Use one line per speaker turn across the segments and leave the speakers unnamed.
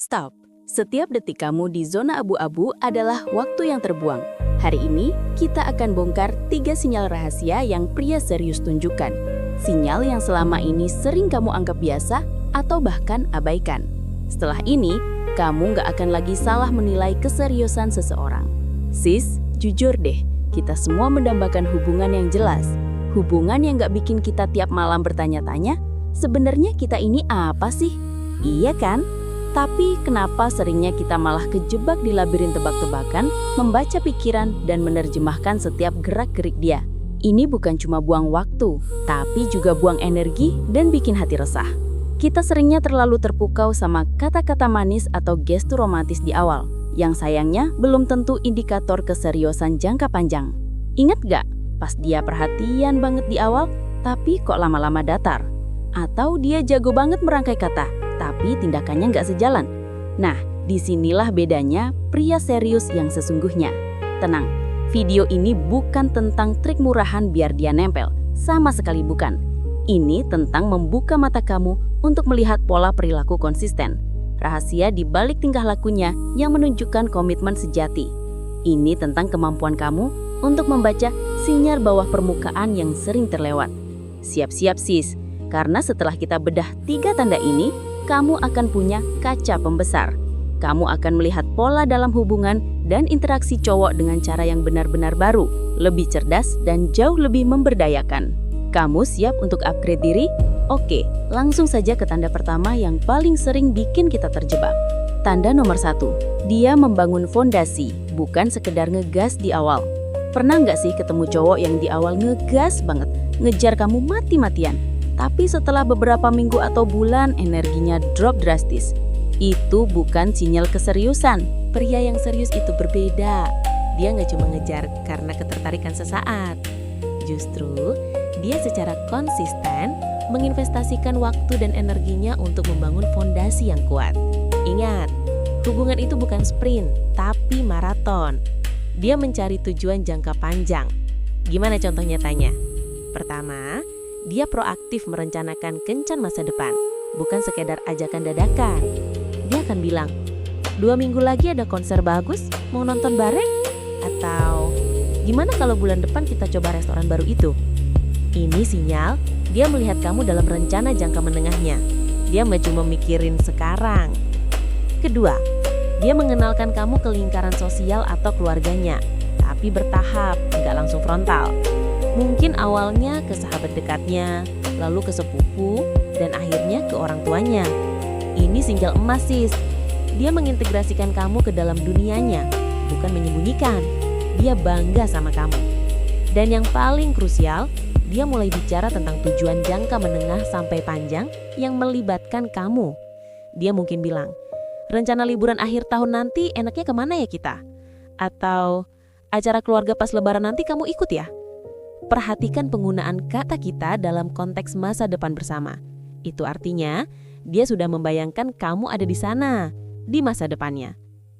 Stop. Setiap detik kamu di zona abu-abu adalah waktu yang terbuang. Hari ini, kita akan bongkar 3 sinyal rahasia yang pria serius tunjukkan. Sinyal yang selama ini sering kamu anggap biasa atau bahkan abaikan. Setelah ini, kamu nggak akan lagi salah menilai keseriusan seseorang. Sis, jujur deh, kita semua mendambakan hubungan yang jelas. Hubungan yang nggak bikin kita tiap malam bertanya-tanya, sebenarnya kita ini apa sih? Iya kan? Tapi kenapa seringnya kita malah kejebak di labirin tebak-tebakan, membaca pikiran dan menerjemahkan setiap gerak-gerik dia? Ini bukan cuma buang waktu, tapi juga buang energi dan bikin hati resah. Kita seringnya terlalu terpukau sama kata-kata manis atau gestur romantis di awal, yang sayangnya belum tentu indikator keseriusan jangka panjang. Ingat gak, pas dia perhatian banget di awal, tapi kok lama-lama datar? Atau dia jago banget merangkai kata, tapi tindakannya nggak sejalan. Nah, disinilah bedanya pria serius yang sesungguhnya. Tenang, video ini bukan tentang trik murahan biar dia nempel. Sama sekali bukan. Ini tentang membuka mata kamu untuk melihat pola perilaku konsisten. Rahasia di balik tingkah lakunya yang menunjukkan komitmen sejati. Ini tentang kemampuan kamu untuk membaca sinyal bawah permukaan yang sering terlewat. Siap-siap sis, karena setelah kita bedah 3 tanda ini, kamu akan punya kaca pembesar. Kamu akan melihat pola dalam hubungan dan interaksi cowok dengan cara yang benar-benar baru, lebih cerdas dan jauh lebih memberdayakan. Kamu siap untuk upgrade diri? Oke, langsung saja ke tanda pertama yang paling sering bikin kita terjebak. Tanda nomor 1, dia membangun fondasi, bukan sekedar ngegas di awal. Pernah nggak sih ketemu cowok yang di awal ngegas banget, ngejar kamu mati-matian? Tapi setelah beberapa minggu atau bulan, energinya drop drastis. Itu bukan sinyal keseriusan. Pria yang serius itu berbeda. Dia nggak cuma ngejar karena ketertarikan sesaat. Justru, dia secara konsisten menginvestasikan waktu dan energinya untuk membangun fondasi yang kuat. Ingat, hubungan itu bukan sprint, tapi maraton. Dia mencari tujuan jangka panjang. Gimana contoh nyatanya? Pertama, dia proaktif merencanakan kencan masa depan, bukan sekedar ajakan dadakan. Dia akan bilang, 2 minggu lagi ada konser bagus, mau nonton bareng? Atau, gimana kalau bulan depan kita coba restoran baru itu? Ini sinyal, dia melihat kamu dalam rencana jangka menengahnya. Dia nggak cuma mikirin sekarang. Kedua, dia mengenalkan kamu ke lingkaran sosial atau keluarganya, tapi bertahap, nggak langsung frontal. Mungkin awalnya ke sahabat dekatnya, lalu ke sepupu, dan akhirnya ke orang tuanya. Ini sinyal emas sis. Dia mengintegrasikan kamu ke dalam dunianya, bukan menyembunyikan. Dia bangga sama kamu. Dan yang paling krusial, dia mulai bicara tentang tujuan jangka menengah sampai panjang yang melibatkan kamu. Dia mungkin bilang, rencana liburan akhir tahun nanti enaknya kemana ya kita? Atau, acara keluarga pas lebaran nanti kamu ikut ya? Perhatikan penggunaan kata kita dalam konteks masa depan bersama. Itu artinya, dia sudah membayangkan kamu ada di sana, di masa depannya.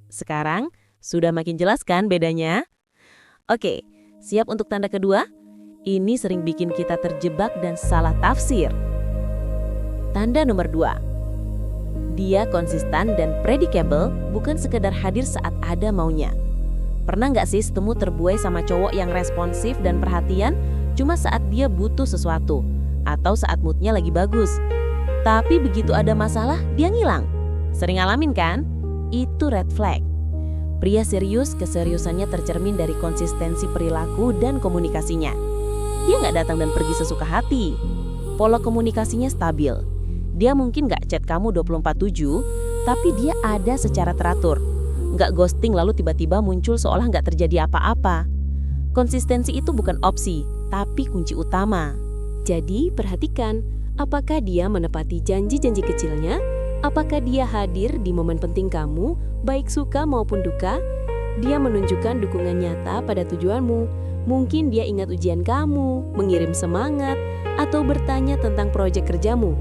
Sekarang, sudah makin jelas kan bedanya? Oke, siap untuk tanda kedua? Ini sering bikin kita terjebak dan salah tafsir. Tanda nomor 2. Dia konsisten dan predictable, bukan sekedar hadir saat ada maunya. Pernah nggak sih temu terbuai sama cowok yang responsif dan perhatian cuma saat dia butuh sesuatu atau saat moodnya lagi bagus? Tapi begitu ada masalah, dia ngilang. Sering ngalamin kan? Itu red flag. Pria serius, keseriusannya tercermin dari konsistensi perilaku dan komunikasinya. Dia nggak datang dan pergi sesuka hati. Pola komunikasinya stabil. Dia mungkin nggak chat kamu 24/7, tapi dia ada secara teratur. Nggak ghosting lalu tiba-tiba muncul seolah nggak terjadi apa-apa. Konsistensi itu bukan opsi, tapi kunci utama. Jadi perhatikan, apakah dia menepati janji-janji kecilnya? Apakah dia hadir di momen penting kamu, baik suka maupun duka? Dia menunjukkan dukungan nyata pada tujuanmu. Mungkin dia ingat ujian kamu, mengirim semangat, atau bertanya tentang proyek kerjamu.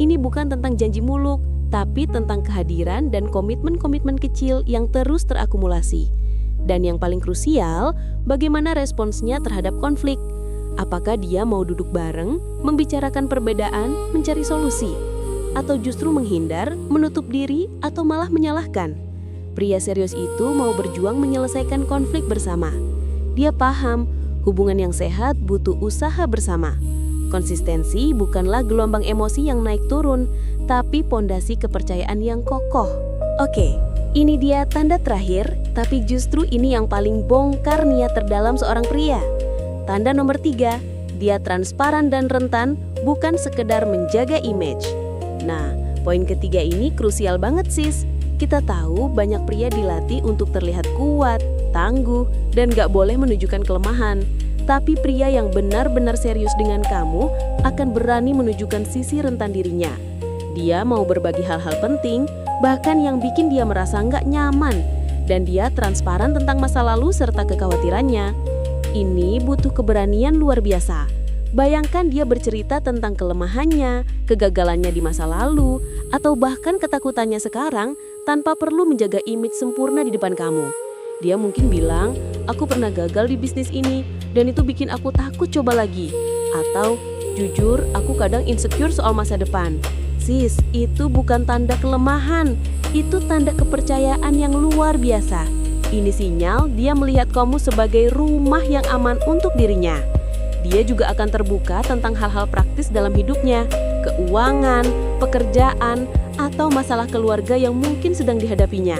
Ini bukan tentang janji muluk, tapi tentang kehadiran dan komitmen-komitmen kecil yang terus terakumulasi. Dan yang paling krusial, bagaimana responsnya terhadap konflik? Apakah dia mau duduk bareng, membicarakan perbedaan, mencari solusi?
atau justru menghindar, menutup diri, atau malah menyalahkan? Pria serius itu mau berjuang menyelesaikan konflik bersama. Dia paham, hubungan yang sehat butuh usaha bersama. Konsistensi bukanlah gelombang emosi yang naik turun, tapi pondasi kepercayaan yang kokoh. Oke, ini dia tanda terakhir, tapi justru ini yang paling bongkar niat terdalam seorang pria. Tanda nomor 3, dia transparan dan rentan, bukan sekedar menjaga image. Nah, poin ketiga ini krusial banget sis. Kita tahu banyak pria dilatih untuk terlihat kuat, tangguh, dan gak boleh menunjukkan kelemahan. Tapi pria yang benar-benar serius dengan kamu akan berani menunjukkan sisi rentan dirinya. Dia mau berbagi hal-hal penting, bahkan yang bikin dia merasa nggak nyaman. Dan dia transparan tentang masa lalu serta kekhawatirannya. Ini butuh keberanian luar biasa. Bayangkan dia bercerita tentang kelemahannya, kegagalannya di masa lalu, atau bahkan ketakutannya sekarang tanpa perlu menjaga image sempurna di depan kamu. Dia mungkin bilang, aku pernah gagal di bisnis ini, dan itu bikin aku takut coba lagi. Atau, jujur, aku kadang insecure soal masa depan. Sis, itu bukan tanda kelemahan, itu tanda kepercayaan yang luar biasa. Ini sinyal dia melihat kamu sebagai rumah yang aman untuk dirinya. Dia juga akan terbuka tentang hal-hal praktis dalam hidupnya, keuangan, pekerjaan, atau masalah keluarga yang mungkin sedang dihadapinya.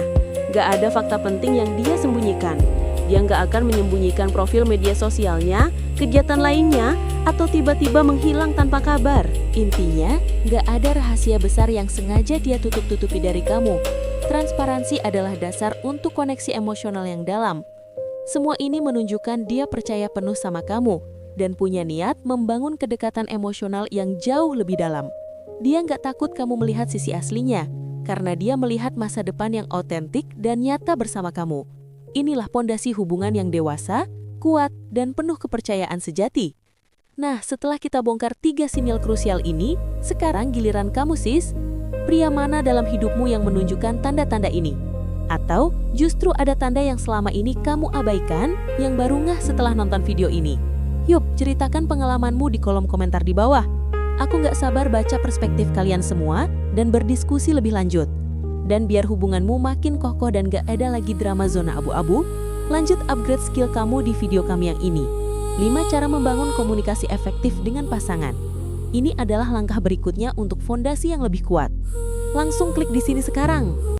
Gak ada fakta penting yang dia sembunyikan. Dia gak akan menyembunyikan profil media sosialnya, kegiatan lainnya, atau tiba-tiba menghilang tanpa kabar.
Intinya, gak ada rahasia besar yang sengaja dia tutup-tutupi dari kamu. Transparansi adalah dasar untuk koneksi emosional yang dalam. Semua ini menunjukkan dia percaya penuh sama kamu dan punya niat membangun kedekatan emosional yang jauh lebih dalam. Dia gak takut kamu melihat sisi aslinya, karena dia melihat masa depan yang otentik dan nyata bersama kamu. Inilah pondasi hubungan yang dewasa, kuat, dan penuh kepercayaan sejati. Nah, setelah kita bongkar 3 sinyal krusial ini, sekarang giliran kamu sis. Pria mana dalam hidupmu yang menunjukkan tanda-tanda ini? Atau justru ada tanda yang selama ini kamu abaikan yang baru ngeh setelah nonton video ini? Yuk, ceritakan pengalamanmu di kolom komentar di bawah. Aku gak sabar baca perspektif kalian semua dan berdiskusi lebih lanjut. Dan biar hubunganmu makin kokoh dan gak ada lagi drama zona abu-abu, lanjut upgrade skill kamu di video kami yang ini. 5 cara membangun komunikasi efektif dengan pasangan. Ini adalah langkah berikutnya untuk fondasi yang lebih kuat. Langsung klik di sini sekarang.